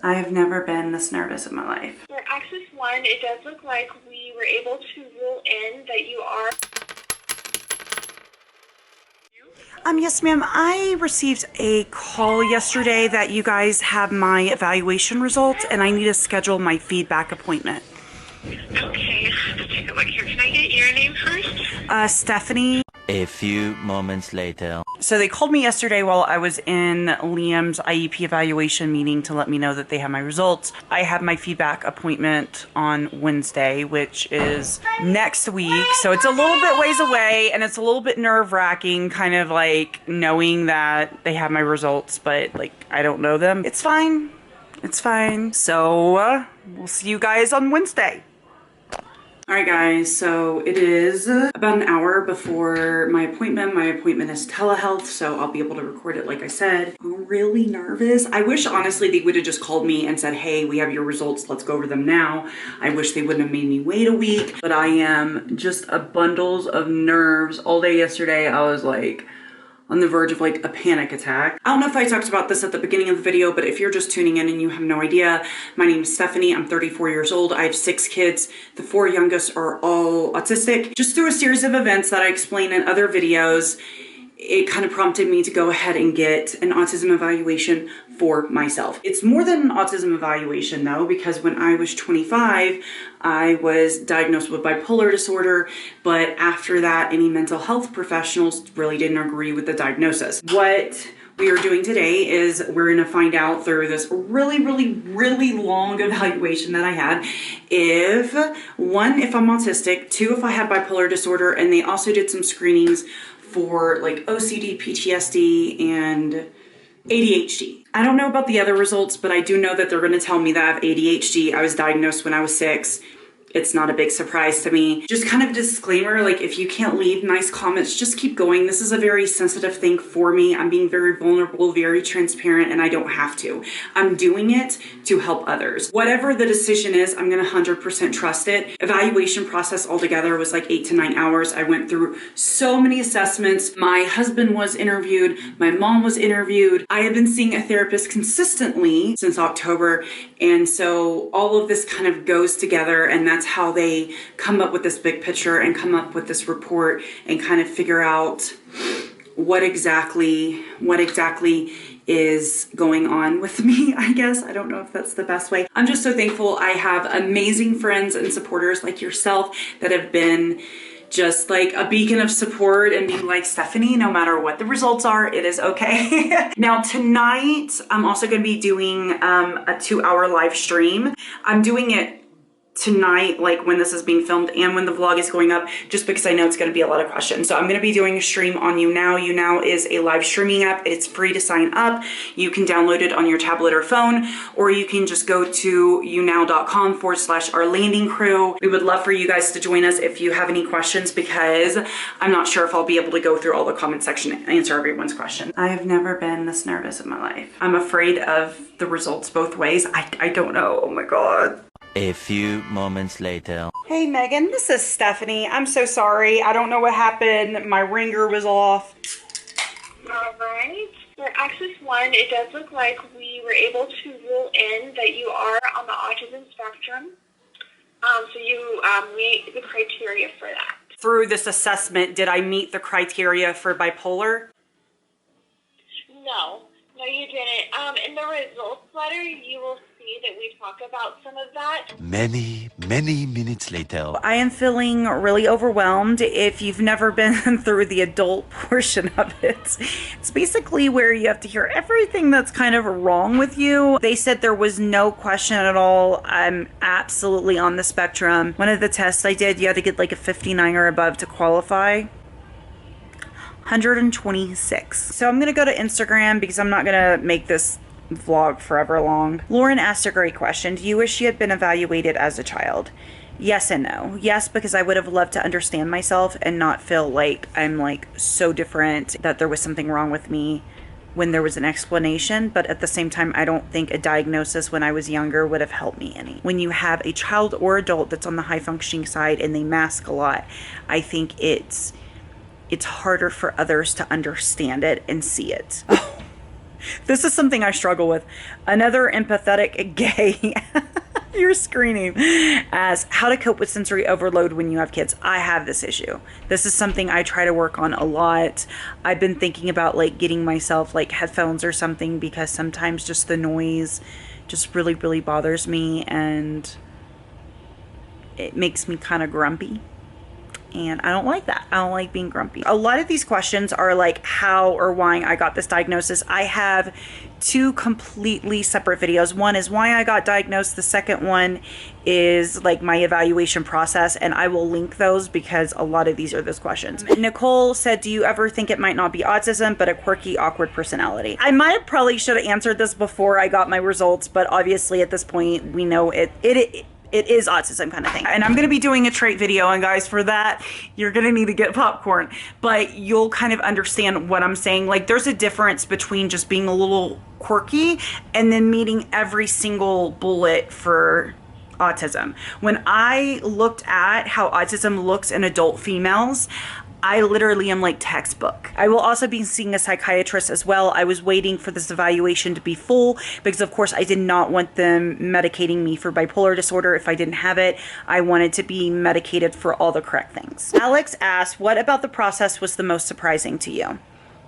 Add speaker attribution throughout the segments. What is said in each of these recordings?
Speaker 1: I have never been this nervous in my life.
Speaker 2: For Access 1, it does look like we were able to rule in that you are...
Speaker 1: Yes, ma'am. I received a call yesterday that you guys have my evaluation results and I need to schedule my feedback appointment.
Speaker 2: Okay, let's take a look here. Can I get your name first?
Speaker 1: Stephanie.
Speaker 3: A few moments later.
Speaker 1: So they called me yesterday while I was in Liam's IEP evaluation meeting to let me know that they have my results. I have my feedback appointment on Wednesday, which is next week. So it's a little bit ways away and it's a little bit nerve-wracking, kind of like knowing that they have my results, but like I don't know them. It's fine. It's fine. So we'll see you guys on Wednesday. Alright guys, so it is about an hour before my appointment. My appointment is telehealth, so I'll be able to record it like I said. I'm really nervous. I wish honestly they would have just called me and said, hey, we have your results, let's go over them now. I wish they wouldn't have made me wait a week, but I am just a bundles of nerves. All day yesterday I was like on the verge of like a panic attack. I don't know if I talked about this at the beginning of the video, but if you're just tuning in and you have no idea, my name is Stephanie. I'm 34 years old. I have 6 kids. The 4 youngest are all autistic. Just through a series of events that I explain in other videos, it kind of prompted me to go ahead and get an autism evaluation for myself. It's more than an autism evaluation though, because when I was 25, I was diagnosed with bipolar disorder, but after that, any mental health professionals really didn't agree with the diagnosis. What we are doing today is we're gonna find out through this really long evaluation that I had if, 1, if I'm autistic, 2, if I have bipolar disorder, and they also did some screenings for like OCD, PTSD, and ADHD. I don't know about the other results, but I do know that they're gonna tell me that I have ADHD. I was diagnosed when I was 6. It's not a big surprise to me. Just kind of a disclaimer, like if you can't leave nice comments, just keep going. This is a very sensitive thing for me. I'm being very vulnerable, very transparent, and I don't have to. I'm doing it to help others. Whatever the decision is, I'm gonna 100% trust it. Evaluation process altogether was like 8 to 9 hours. I went through so many assessments. My husband was interviewed, my mom was interviewed. I have been seeing a therapist consistently since October, and so all of this kind of goes together, and that's how they come up with this big picture and come up with this report and kind of figure out what exactly is going on with me, I guess. I don't know if that's the best way. I'm just so thankful I have amazing friends and supporters like yourself that have been just like a beacon of support and being like, Stephanie, no matter what the results are, it is okay. Now tonight, I'm also gonna be doing a 2-hour live stream. I'm doing it tonight, like when this is being filmed and when the vlog is going up, just because I know it's going to be a lot of questions. So I'm going to be doing a stream on YouNow. YouNow is a live streaming app. It's free to sign up. You can download it on your tablet or phone, or you can just go to younow.com/our landing crew. We would love for you guys to join us if you have any questions, because I'm not sure if I'll be able to go through all the comment section and answer everyone's questions. I have never been this nervous in my life. I'm afraid of the results both ways. I don't know. Oh my God.
Speaker 3: A few moments later.
Speaker 1: Hey Megan, this is Stephanie. I'm so sorry. I don't know what happened. My ringer was off.
Speaker 2: All right. For Access 1, it does look like we were able to rule in that you are on the autism spectrum. So you meet the criteria for that.
Speaker 1: Through this assessment, did I meet the criteria for bipolar?
Speaker 2: No, you didn't. In the results letter, you will see that we talk about some of that.
Speaker 3: Many minutes later.
Speaker 1: I am feeling really overwhelmed. If you've never been through the adult portion of it, it's basically where you have to hear everything that's kind of wrong with you. They said there was no question at all. I'm absolutely on the spectrum. One of the tests I did, you had to get like a 59 or above to qualify. 126. So I'm gonna go to Instagram because I'm not gonna make this vlog forever long. Lauren asked a great question. Do you wish you had been evaluated as a child? Yes and no. Yes, because I would have loved to understand myself and not feel like I'm like so different, that there was something wrong with me when there was an explanation. But at the same time, I don't think a diagnosis when I was younger would have helped me any. When you have a child or adult that's on the high functioning side and they mask a lot, I think it's harder for others to understand it and see it. Oh, This is something I struggle with. Another empathetic gay. You're screening. As how to cope with sensory overload when you have kids. I have this issue. This is something I try to work on a lot. I've been thinking about like getting myself like headphones or something, because sometimes just the noise just really, really bothers me, and it makes me kind of grumpy. And I don't like that. I don't like being grumpy. A lot of these questions are like how or why I got this diagnosis. I have two completely separate videos. One is why I got diagnosed. The second one is like my evaluation process, and I will link those because a lot of these are those questions. Nicole said, do you ever think it might not be autism, but a quirky, awkward personality? I might have probably should have answered this before I got my results, but obviously at this point we know it is autism kind of thing. And I'm going to be doing a trait video, and guys, for that, you're going to need to get popcorn, but you'll kind of understand what I'm saying. Like, there's a difference between just being a little quirky and then meeting every single bullet for autism. When I looked at how autism looks in adult females, I literally am like textbook. I will also be seeing a psychiatrist as well. I was waiting for this evaluation to be full because of course I did not want them medicating me for bipolar disorder if I didn't have it. I wanted to be medicated for all the correct things. Alex asked, what about the process was the most surprising to you?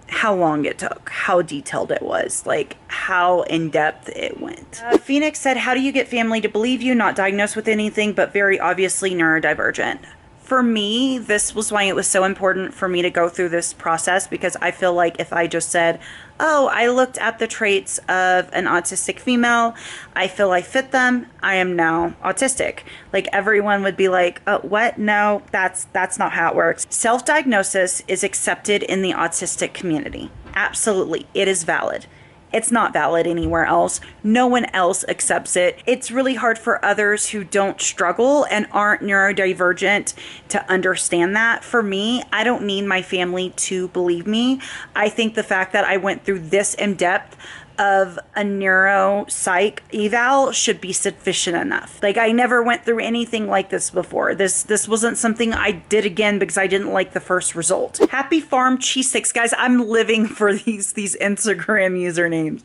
Speaker 1: How long it took, how detailed it was, like how in-depth it went. Phoenix said, how do you get family to believe you? Not diagnosed with anything, but very obviously neurodivergent. For me, this was why it was so important for me to go through this process, because I feel like if I just said, oh, I looked at the traits of an autistic female, I feel I fit them, I am now autistic. Like everyone would be like, oh, what? No, that's not how it works. Self-diagnosis is accepted in the autistic community. Absolutely, it is valid. It's not valid anywhere else. No one else accepts it. It's really hard for others who don't struggle and aren't neurodivergent to understand that. For me, I don't need my family to believe me. I think the fact that I went through this in depth of a neuropsych eval should be sufficient enough. Like, I never went through anything like this before. This wasn't something I did again because I didn't like the first result. Happy Farm Cheese Sticks, guys, I'm living for these Instagram usernames.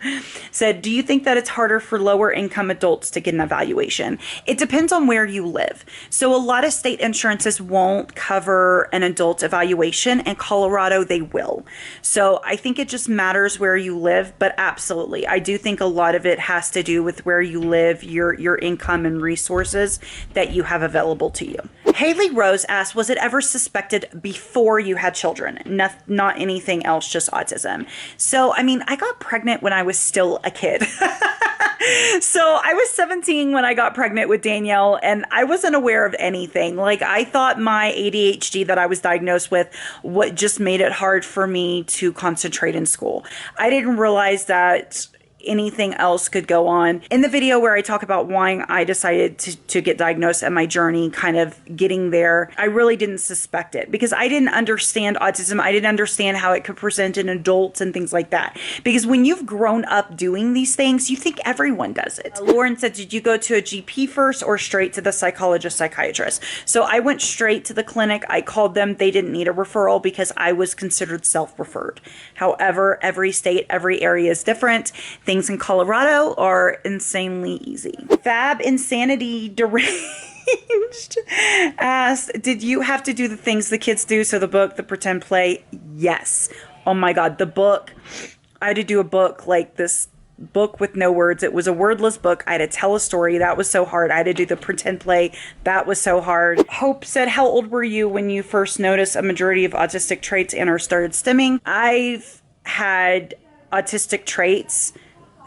Speaker 1: Said, do you think that it's harder for lower income adults to get an evaluation? It depends on where you live. So a lot of state insurances won't cover an adult evaluation. In Colorado, they will. So I think it just matters where you live, but absolutely. I do think a lot of it has to do with where you live, your income and resources that you have available to you. Haley Rose asked, was it ever suspected before you had children? Not anything else, just autism. So, I mean, I got pregnant when I was still a kid. So I was 17 when I got pregnant with Danielle, and I wasn't aware of anything. Like, I thought my ADHD that I was diagnosed with, what just made it hard for me to concentrate in school. I didn't realize that anything else could go on. In the video where I talk about why I decided to get diagnosed and my journey kind of getting there, I really didn't suspect it because I didn't understand autism. I didn't understand how it could present in adults and things like that. Because when you've grown up doing these things, you think everyone does it. Lauren said, did you go to a GP first or straight to the psychologist, psychiatrist? So I went straight to the clinic. I called them. They didn't need a referral because I was considered self-referred. However, every state, every area is different. Things in Colorado are insanely easy. Fab Insanity Deranged asked, did you have to do the things the kids do? So the book, the pretend play? Yes. Oh my God, the book. I had to do a book like this book with no words. It was a wordless book. I had to tell a story. That was so hard. I had to do the pretend play. That was so hard. Hope said, how old were you when you first noticed a majority of autistic traits and or started stimming? I've had autistic traits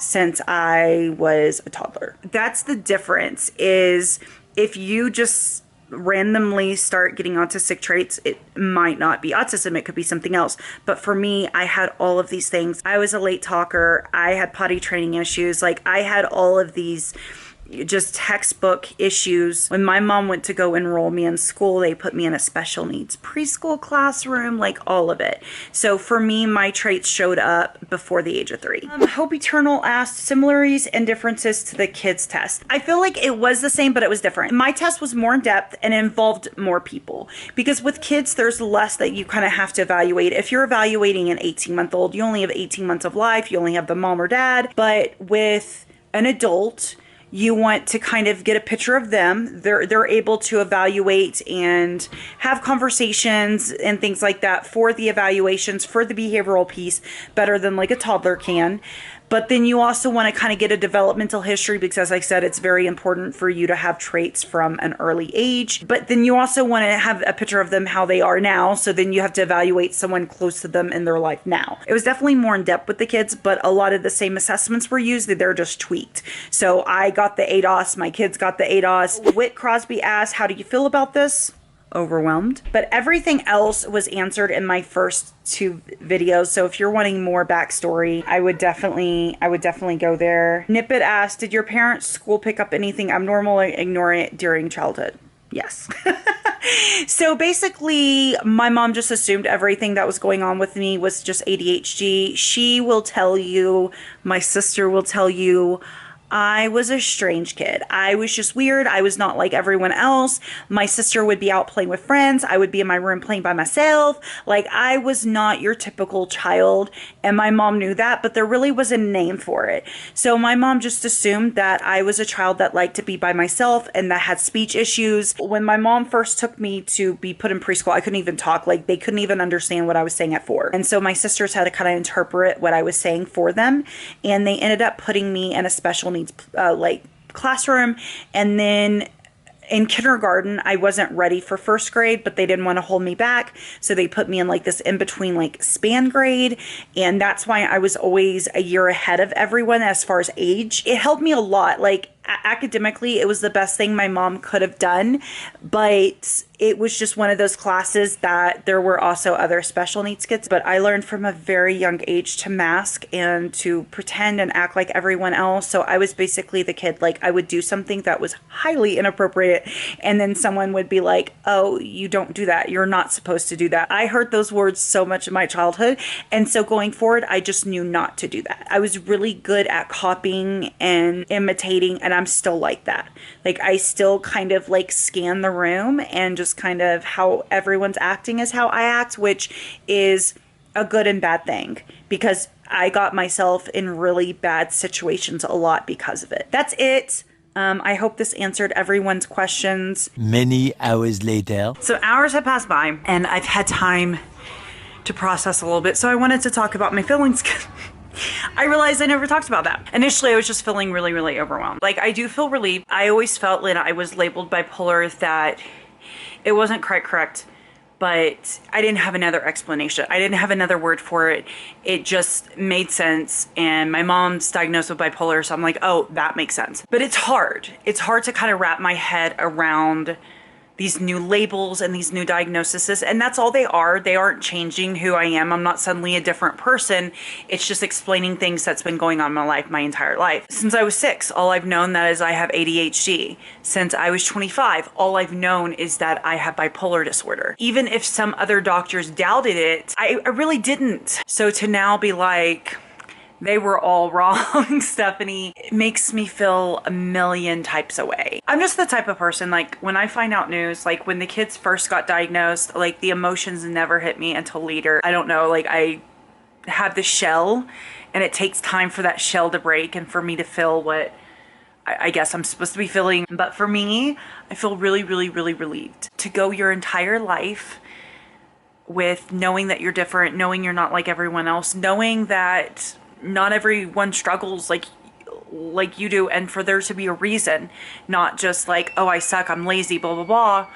Speaker 1: since I was a toddler. That's the difference, is if you just randomly start getting autistic traits, it might not be autism, it could be something else. But for me, I had all of these things. I was a late talker. I had potty training issues. Like, I had all of these just textbook issues. When my mom went to go enroll me in school, they put me in a special needs preschool classroom, like all of it. So for me, my traits showed up before the age of 3. Hope Eternal asked similarities and differences to the kids test. I feel like it was the same, but it was different. My test was more in depth and involved more people, because with kids, there's less that you kind of have to evaluate. If you're evaluating an 18-month-old, you only have 18 months of life. You only have the mom or dad. But with an adult, you want to kind of get a picture of them. They're able to evaluate and have conversations and things like that for the evaluations, for the behavioral piece, better than like a toddler can. But then you also want to kind of get a developmental history, because as I said, it's very important for you to have traits from an early age. But then you also want to have a picture of them how they are now. So then you have to evaluate someone close to them in their life now. It was definitely more in depth with the kids, but a lot of the same assessments were used. They're just tweaked. So I got the ADOS. My kids got the ADOS. Whit Crosby asked, how do you feel about this? Overwhelmed. But everything else was answered in my first 2 videos. So if you're wanting more backstory, I would definitely go there. Nippet asked, did your parents' school pick up anything abnormal or ignore it during childhood? Yes. So basically, my mom just assumed everything that was going on with me was just ADHD. She will tell you, my sister will tell you, I was a strange kid. I was just weird. I was not like everyone else. My sister would be out playing with friends. I would be in my room playing by myself. Like, I was not your typical child. And my mom knew that, but there really was a name for it. So my mom just assumed that I was a child that liked to be by myself and that had speech issues. When my mom first took me to be put in preschool, I couldn't even talk. Like, they couldn't even understand what I was saying at 4. And so my sisters had to kind of interpret what I was saying for them. And they ended up putting me in a special needs like classroom. And then in kindergarten, I wasn't ready for first grade, but they didn't want to hold me back. So they put me in like this in between like span grade. And that's why I was always a year ahead of everyone as far as age. It helped me a lot. Like, academically, it was the best thing my mom could have done, but it was just one of those classes that there were also other special needs kids. But I learned from a very young age to mask and to pretend and act like everyone else. So I was basically the kid, like, I would do something that was highly inappropriate, and then someone would be like, oh, you don't do that. You're not supposed to do that. I heard those words so much in my childhood. And so going forward, I just knew not to do that. I was really good at copying and imitating, and I'm still like that. Like, I still kind of like scan the room and just kind of how everyone's acting is how I act, which is a good and bad thing, because I got myself in really bad situations a lot because of it. That's it. I hope this answered everyone's questions.
Speaker 3: Many hours later.
Speaker 1: So hours have passed by and I've had time to process a little bit. So I wanted to talk about my feelings. I realized I never talked about that. Initially, I was just feeling really, really overwhelmed. Like, I do feel relieved. I always felt when I was labeled bipolar that it wasn't quite correct, but I didn't have another explanation. I didn't have another word for it. It just made sense. And my mom's diagnosed with bipolar, so I'm like, oh, that makes sense. But it's hard. It's hard to kind of wrap my head around these new labels and these new diagnoses, and that's all they are. They aren't changing who I am. I'm not suddenly a different person. It's just explaining things that's been going on in my life my entire life. Since I was 6, all I've known that is I have ADHD. Since I was 25, all I've known is that I have bipolar disorder. Even if some other doctors doubted it, I really didn't. So to now be like, they were all wrong, Stephanie, it makes me feel a million types of way. I'm just the type of person, like, when I find out news, like when the kids first got diagnosed, like the emotions never hit me until later. I don't know, like, I have the shell and it takes time for that shell to break and for me to feel what I guess I'm supposed to be feeling. But for me, I feel really, really, really relieved to go your entire life with knowing that you're different, knowing you're not like everyone else, knowing that not everyone struggles like you do, and for there to be a reason, not just like, oh, I suck, I'm lazy, blah, blah, blah.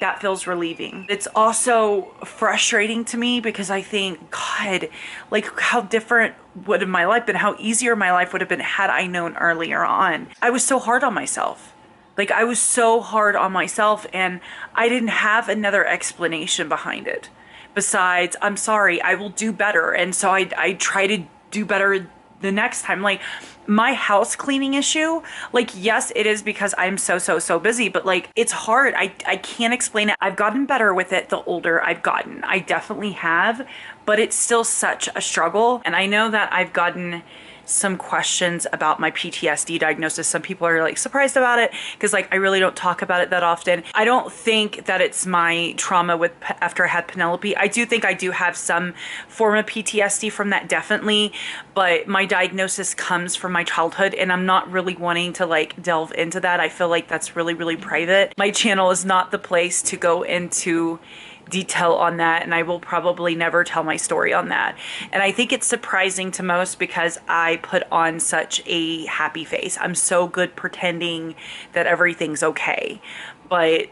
Speaker 1: That feels relieving. It's also frustrating to me because I think, God, like, how different would have my life been, how easier my life would have been had I known earlier on. I was so hard on myself. Like, I was so hard on myself, and I didn't have another explanation behind it besides, I'm sorry, I will do better. And so I try to do better the next time. Like my house cleaning issue, like, yes, it is because I'm so busy, but like, it's hard. I can't explain it. I've gotten better with it the older I've gotten. I definitely have, but it's still such a struggle. And I know that I've gotten some questions about my PTSD diagnosis. Some people are like surprised about it because like I really don't talk about it that often. I don't think that it's my trauma with after I had Penelope. I do think I do have some form of PTSD from that, definitely, but my diagnosis comes from my childhood and I'm not really wanting to like delve into that. I feel like that's really private. My channel is not the place to go into detail on that, and I will probably never tell my story on that. And I think it's surprising to most because I put on such a happy face. I'm so good pretending that everything's okay, but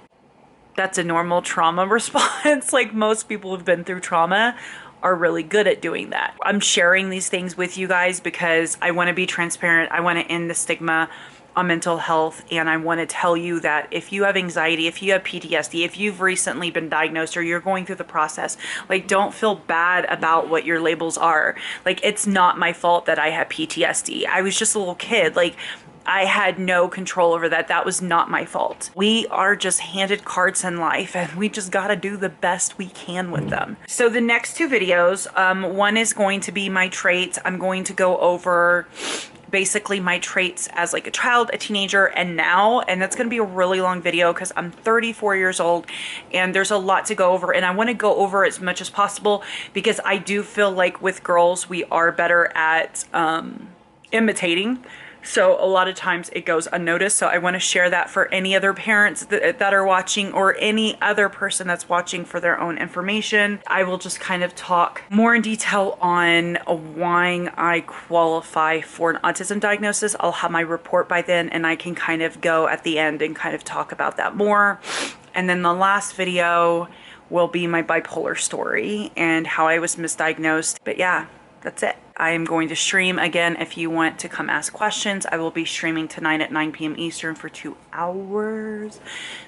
Speaker 1: that's a normal trauma response. Like most people who've been through trauma are really good at doing that. I'm sharing these things with you guys because I want to be transparent. I want to end the stigma on mental health, and I want to tell you that if you have anxiety, if you have PTSD, if you've recently been diagnosed or you're going through the process, like don't feel bad about what your labels are. Like it's not my fault that I had PTSD. I was just a little kid. Like I had no control over that. That was not my fault. We are just handed cards in life and we just got to do the best we can with them. So the next two videos, one is going to be my traits. I'm going to go over basically my traits as like a child, a teenager, and now, and that's going to be a really long video because I'm 34 years old and there's a lot to go over, and I want to go over as much as possible because I do feel like with girls we are better at imitating. So a lot of times it goes unnoticed. So I want to share that for any other parents that are watching or any other person that's watching for their own information. I will just kind of talk more in detail on why I qualify for an autism diagnosis. I'll have my report by then and I can kind of go at the end and kind of talk about that more. And then the last video will be my bipolar story and how I was misdiagnosed. But yeah, that's it. I am going to stream again. If you want to come ask questions, I will be streaming tonight at 9 p.m. Eastern for 2 hours.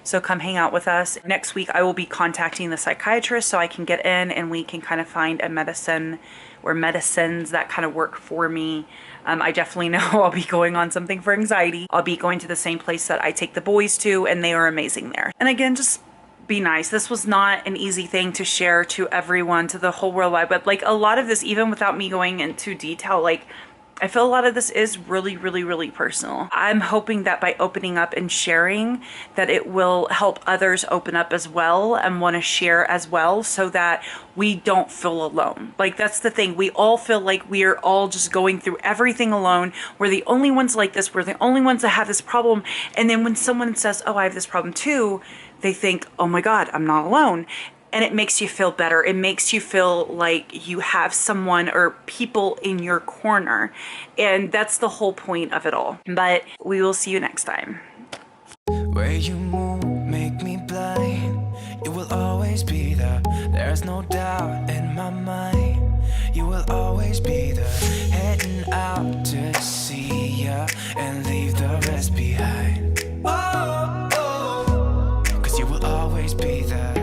Speaker 1: So come hang out with us. Next week, I will be contacting the psychiatrist so I can get in and we can kind of find a medicine or medicines that kind of work for me. I definitely know I'll be going on something for anxiety. I'll be going to the same place that I take the boys to, and they are amazing there. And again, just be nice. This was not an easy thing to share to everyone, to the whole world wide web. Like a lot of this, even without me going into detail, like I feel a lot of this is really personal. I'm hoping that by opening up and sharing that it will help others open up as well and want to share as well so that we don't feel alone. Like that's the thing. We all feel like we are all just going through everything alone. We're the only ones like this. We're the only ones that have this problem. And then when someone says, oh, I have this problem too, they think, oh my God, I'm not alone. And it makes you feel better. It makes you feel like you have someone or people in your corner. And that's the whole point of it all. But we will see you next time.
Speaker 4: Where you move, make me blind. You will always be there. There's no doubt in my mind. You will always be there. Heading out to see ya and leave the rest behind. Oh, oh. 'Cause you will always be there.